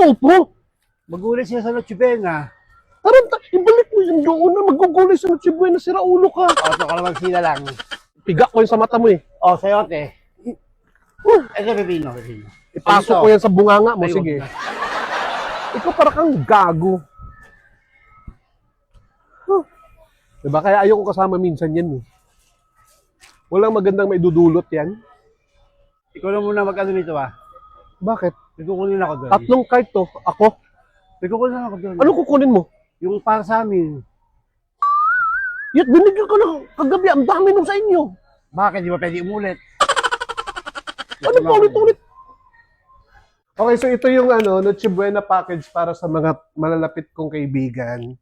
upo. Magulit siya sa Noche Buena. Taranta, ibalik mo yung doon na magugulay sa Noche Buena, sira ulo ka. O, ito ka naman sila lang. Piga ko yun sa mata mo eh. O, sayote. Ito, pipino. Ipasok ko yan sa bunganga mo, Ayun. sige. Ikaw para kang gago. Huh. Diba? Kaya ayoko kasama minsan yan eh. Walang magandang maidudulot yan. Ikaw na muna mag-ano nito Bakit? May kukunin ako doon. Tatlong card to. Ako. May kukunin ako doon. Ano kukunin mo? Yung para sa amin. Yat, binigyan ka na kagabi. Ang dami nung sa inyo. Bakit? Di ba pwede umulit? Ano pa ulit-ulit? Okay, so ito yung Noche Buena package para sa mga malalapit kong kaibigan.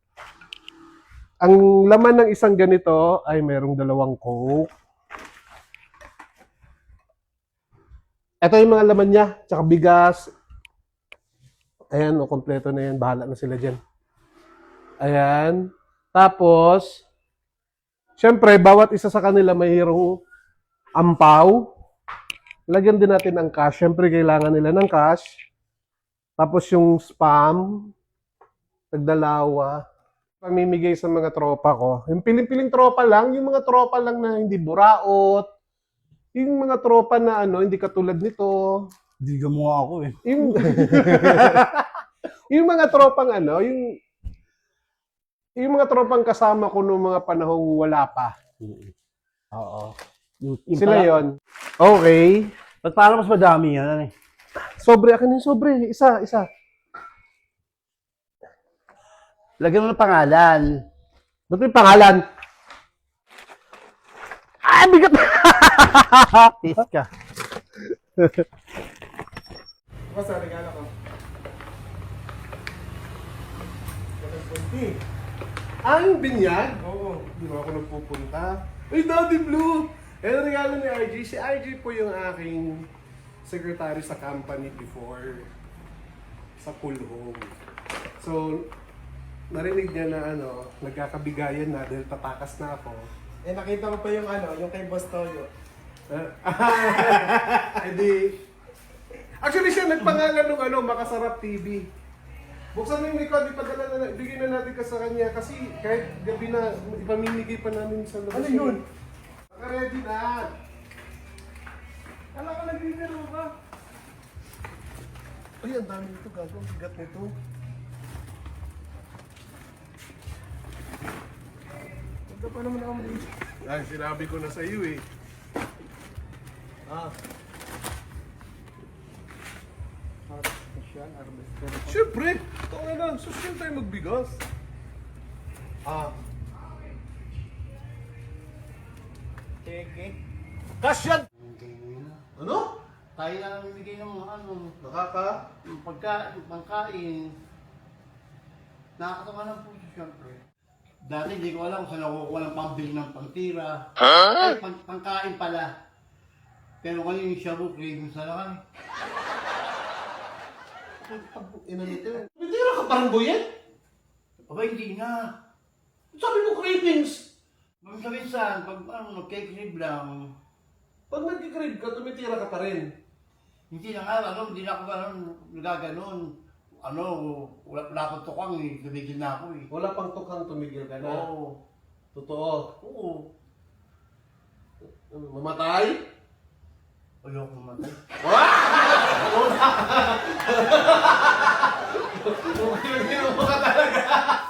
Ang laman ng isang ganito ay merong 2 Coke. Ito yung mga laman niya, tsaka bigas. Ayan, kompleto na yan. Bahala na sila dyan. Ayan. Tapos, syempre, bawat isa sa kanila mayroong ampaw. Lagyan din natin ang cash. Syempre, kailangan nila ng cash. Tapos yung spam, tagdalawa. Pamimigay sa mga tropa ko. Yung piling-piling tropa lang, yung mga tropa lang na hindi buraot. Yung mga tropa na hindi katulad nito. Hindi ka mukha ako eh. Yung, yung mga tropang yung mga tropang kasama ko noong mga panahong wala pa. Oo. Sila yon. Okay. Ba't parang mas madami yan? Ano eh? Sobre, akin yung sobre. Isa. Lagyan mo ng pangalan. Ba't may pangalan? Ah, bigat! Taste ka. Basta, regalo ko. Ang binyag? Oo, hindi mo ako nagpupunta. Uy, Daddy Blue! Yan ang regalo ni RG. Si RG po yung aking secretary sa company before sa Cool Home. So, narinig niya na nagkakabigayan na dahil tatakas na ako. Eh, nakita ko pa yung yung kay Boss Toyo. Edi, actually siya nagpangalan ng Makasarap TV. Buksan mo yung record, ipadala na, bigyan na natin ka sa kanya kasi kahit gabi na, ipamimigay pa namin sa labas. Ano yun? Naka-ready na. Alam ka, nagbibiro ka. Ay, ang dami nito, gago, ang bigat nito. Huwag pa naman ako mali. Ay, sinabi ko na sa iyo eh. Yan, harvester. Siyempre, ito nga lang, social tayo magbigas. Sige. Cash yan! Ano? Tayo na lang bibigay ng mga yung pangkain. Nakakatawa ng puso siyempre. Dati hindi ko alam kung saan ako kukuha ng pambili ng pangtira. Ay, pangkain pala. Pero ngayon yung shabu, cravings na lang. Ina nito. Pintira ka parang buyan? Aba, hindi na. Sabi mo cravings. Minsan, pag nagkikrib lang, Pag nag-crave ka, tumitira ka pa rin. hindi na nga, hindi na ako nagaganon. Wala akong tukang eh, tumigil na ako eh. Wala pang tukhang tumigil ka na. Oo. Totoo. Oo. Mamatay? Ayoko naman. Ginawa ka talaga.